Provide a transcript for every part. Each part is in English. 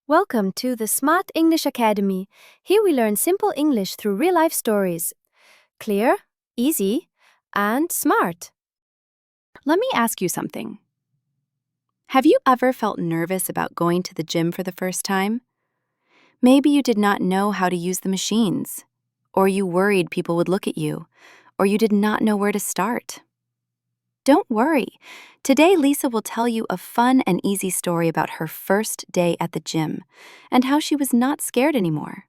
Welcome to the Smart English Academy. Here we learn simple English through real-life stories. Clear, easy, and smart. Let me ask you something. Have you ever felt nervous about going to the gym for the first time? Maybe you did not know how to use the machines, or you worried people would look at you, or you did not know where to start. Don't worry. Today, Lisa will tell you a fun and easy story about her first day at the gym and how she was not scared anymore.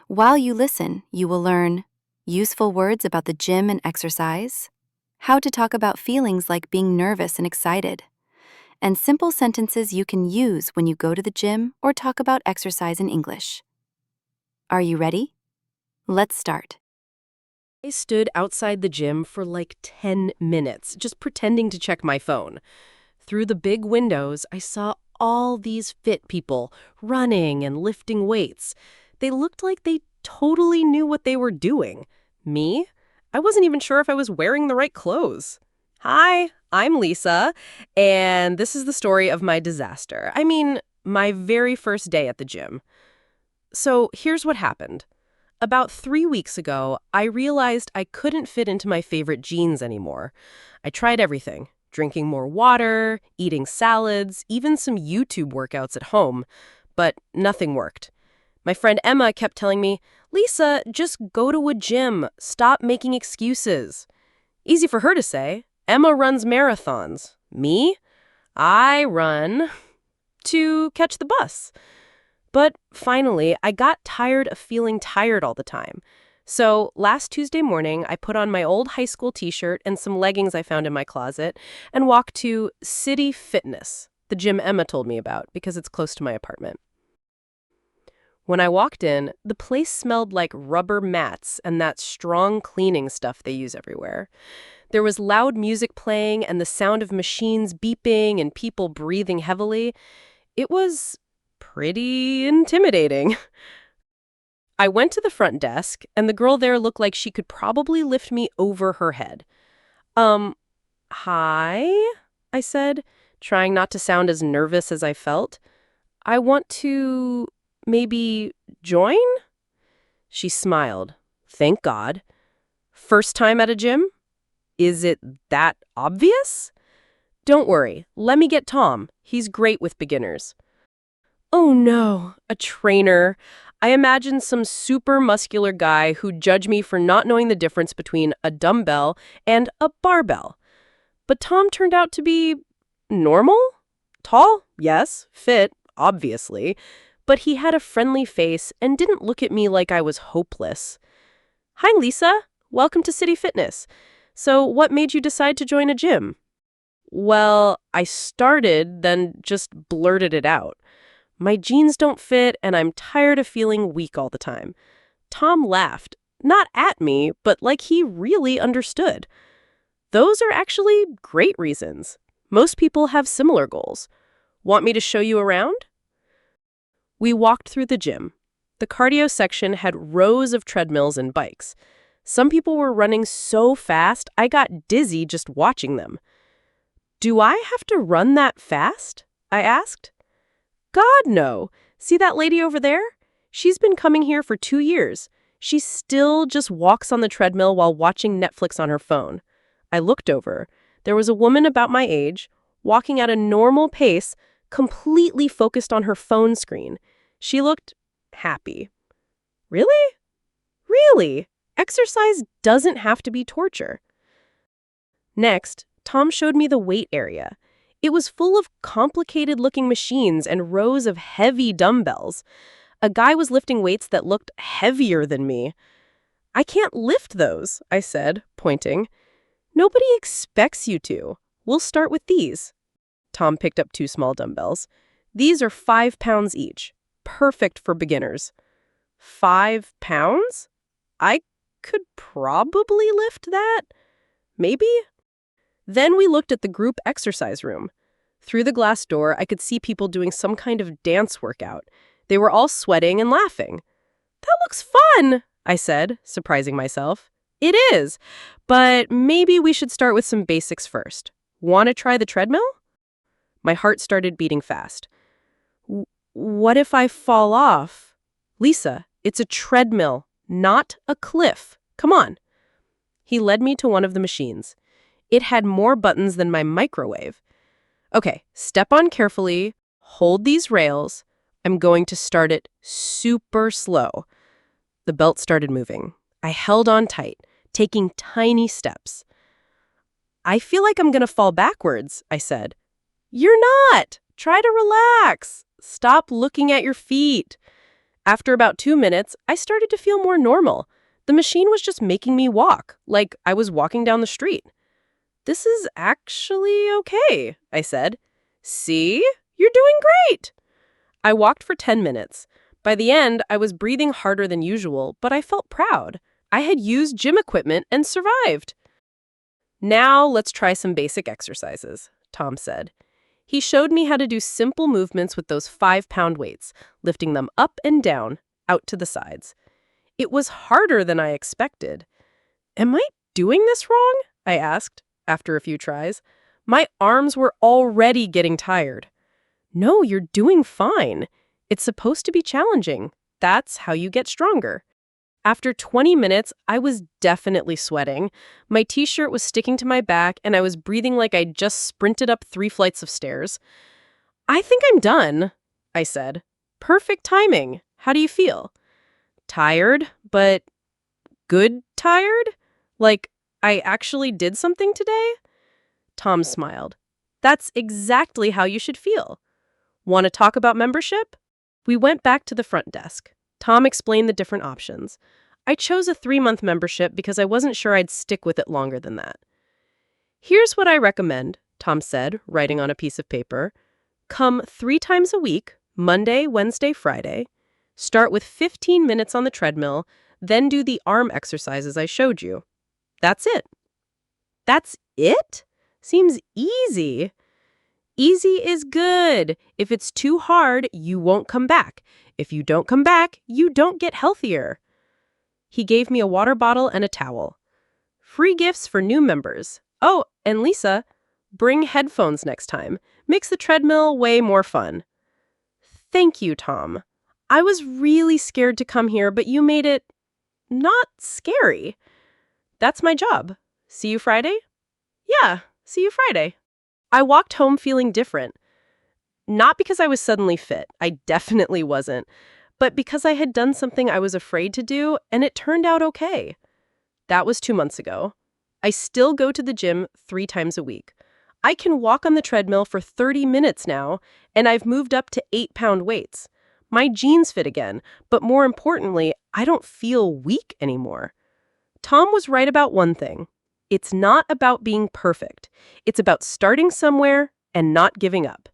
While you listen, you will learn useful words about the gym and exercise, how to talk about feelings like being nervous and excited, and simple sentences you can use when you go to the gym or talk about exercise in English. Are you ready? Let's start. I stood outside the gym for like 10 minutes, just pretending to check my phone. Through the big windows, I saw all these fit people running and lifting weights. They looked like they totally knew what they were doing. Me? I wasn't even sure if I was wearing the right clothes. Hi, I'm Lisa, and this is the story of my disaster. My very first day at the gym. So here's what happened. About 3 weeks ago, I realized I couldn't fit into my favorite jeans anymore. I tried everything, drinking more water, eating salads, even some YouTube workouts at home, but nothing worked. My friend Emma kept telling me, "Lisa, just go to a gym. Stop making excuses." Easy for her to say. Emma runs marathons. Me? I run to catch the bus. But finally, I got tired of feeling tired all the time. So last Tuesday morning, I put on my old high school t-shirt and some leggings I found in my closet and walked to City Fitness, the gym Emma told me about, because it's close to my apartment. When I walked in, the place smelled like rubber mats and that strong cleaning stuff they use everywhere. There was loud music playing and the sound of machines beeping and people breathing heavily. It was pretty intimidating. I went to the front desk, and the girl there looked like she could probably lift me over her head. Hi, I said, trying not to sound as nervous as I felt. I want to maybe join? She smiled. Thank God. First time at a gym? Is it that obvious? Don't worry, let me get Tom. He's great with beginners. Oh no, a trainer. I imagined some super muscular guy who'd judge me for not knowing the difference between a dumbbell and a barbell. But Tom turned out to be normal? Tall? Yes. Fit? Obviously. But he had a friendly face and didn't look at me like I was hopeless. Hi, Lisa. Welcome to City Fitness. So what made you decide to join a gym? Well, I started, then just blurted it out. My jeans don't fit, and I'm tired of feeling weak all the time. Tom laughed, not at me, but like he really understood. Those are actually great reasons. Most people have similar goals. Want me to show you around? We walked through the gym. The cardio section had rows of treadmills and bikes. Some people were running so fast, I got dizzy just watching them. Do I have to run that fast? I asked. God, no. See that lady over there? She's been coming here for 2 years. She still just walks on the treadmill while watching Netflix on her phone. I looked over. There was a woman about my age, walking at a normal pace, completely focused on her phone screen. She looked happy. Really? Really? Exercise doesn't have to be torture. Next, Tom showed me the weight area. It was full of complicated-looking machines and rows of heavy dumbbells. A guy was lifting weights that looked heavier than me. I can't lift those, I said, pointing. Nobody expects you to. We'll start with these. Tom picked up 2 small dumbbells. These are 5 pounds each. Perfect for beginners. 5 pounds? I could probably lift that. Maybe? Then we looked at the group exercise room. Through the glass door, I could see people doing some kind of dance workout. They were all sweating and laughing. That looks fun, I said, surprising myself. It is, but maybe we should start with some basics first. Want to try the treadmill? My heart started beating fast. what if I fall off? Lisa, it's a treadmill, not a cliff. Come on. He led me to one of the machines. It had more buttons than my microwave. Okay, step on carefully, hold these rails. I'm going to start it super slow. The belt started moving. I held on tight, taking tiny steps. I feel like I'm going to fall backwards, I said. You're not! Try to relax. Stop looking at your feet. After about 2 minutes, I started to feel more normal. The machine was just making me walk, like I was walking down the street. This is actually okay, I said. See? You're doing great. I walked for 10 minutes. By the end, I was breathing harder than usual, but I felt proud. I had used gym equipment and survived. Now let's try some basic exercises, Tom said. He showed me how to do simple movements with those 5-pound weights, lifting them up and down, out to the sides. It was harder than I expected. Am I doing this wrong? I asked, after a few tries. My arms were already getting tired. No, you're doing fine. It's supposed to be challenging. That's how you get stronger. After 20 minutes, I was definitely sweating. My t-shirt was sticking to my back, and I was breathing like I'd just sprinted up 3 flights of stairs. I think I'm done, I said. Perfect timing. How do you feel? Tired, but good tired? Like I actually did something today? Tom smiled. That's exactly how you should feel. Want to talk about membership? We went back to the front desk. Tom explained the different options. I chose a 3-month membership because I wasn't sure I'd stick with it longer than that. Here's what I recommend, Tom said, writing on a piece of paper. Come 3 times a week, Monday, Wednesday, Friday. Start with 15 minutes on the treadmill, then do the arm exercises I showed you. That's it. That's it? Seems easy. Easy is good. If it's too hard, you won't come back. If you don't come back, you don't get healthier. He gave me a water bottle and a towel. Free gifts for new members. Oh, and Lisa, bring headphones next time. Makes the treadmill way more fun. Thank you, Tom. I was really scared to come here, but you made it not scary. That's my job. See you Friday? Yeah, see you Friday. I walked home feeling different. Not because I was suddenly fit, I definitely wasn't, but because I had done something I was afraid to do, and it turned out okay. That was 2 months ago. I still go to the gym 3 times a week. I can walk on the treadmill for 30 minutes now, and I've moved up to 8-pound weights. My jeans fit again, but more importantly, I don't feel weak anymore. Tom was right about one thing. It's not about being perfect. It's about starting somewhere and not giving up.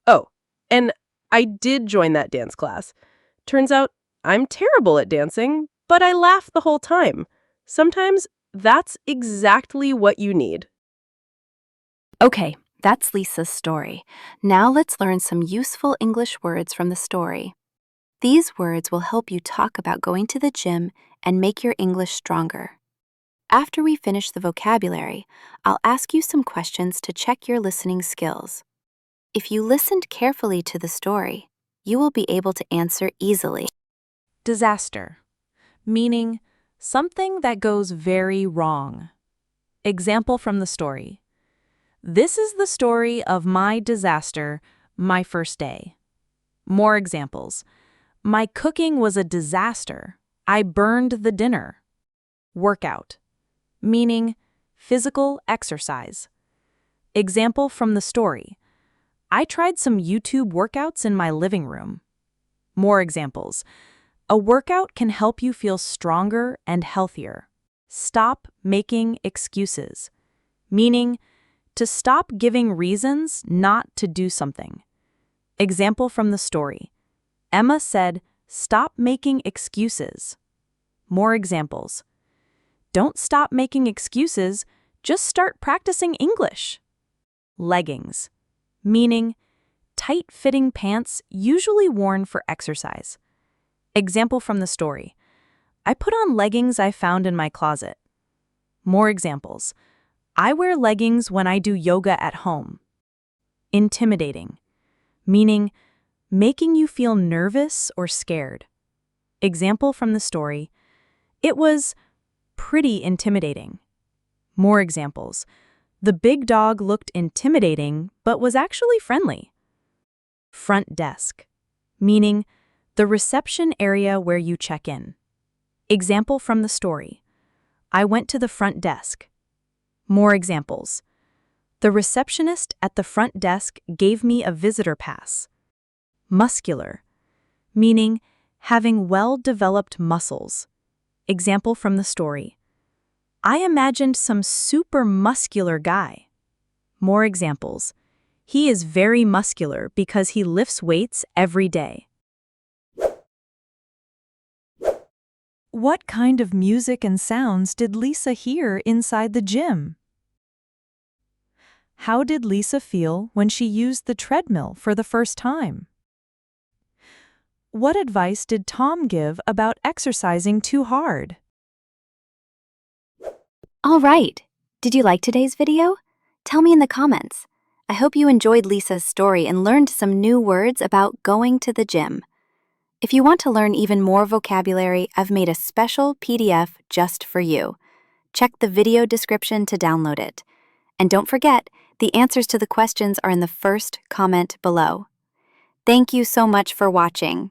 Oh, and I did join that dance class. Turns out I'm terrible at dancing, but I laugh the whole time. Sometimes that's exactly what you need. Okay, that's Lisa's story. Now let's learn some useful English words from the story. These words will help you talk about going to the gym and make your English stronger. After we finish the vocabulary, I'll ask you some questions to check your listening skills. If you listened carefully to the story, you will be able to answer easily. Disaster, meaning something that goes very wrong. Example from the story. This is the story of my disaster, my first day. More examples. My cooking was a disaster. I burned the dinner. Workout, meaning physical exercise. Example from the story. I tried some YouTube workouts in my living room. More examples. A workout can help you feel stronger and healthier. Stop making excuses, meaning to stop giving reasons not to do something. Example from the story. Emma said, "Stop making excuses." More examples. Don't stop making excuses, just start practicing English. Leggings, meaning tight-fitting pants usually worn for exercise. Example from the story. I put on leggings I found in my closet. More examples. I wear leggings when I do yoga at home. Intimidating, meaning making you feel nervous or scared. Example from the story: it was pretty intimidating. More examples: the big dog looked intimidating but was actually friendly. Front desk, meaning the reception area where you check in. Example from the story: I went to the front desk. More examples: the receptionist at the front desk gave me a visitor pass. Muscular, meaning having well-developed muscles. Example from the story: I imagined some super muscular guy. More examples: he is very muscular because he lifts weights every day. What kind of music and sounds did Lisa hear inside the gym? How did Lisa feel when she used the treadmill for the first time? What advice did Tom give about exercising too hard? All right. Did you like today's video? Tell me in the comments. I hope you enjoyed Lisa's story and learned some new words about going to the gym. If you want to learn even more vocabulary, I've made a special PDF just for you. Check the video description to download it. And don't forget, the answers to the questions are in the first comment below. Thank you so much for watching.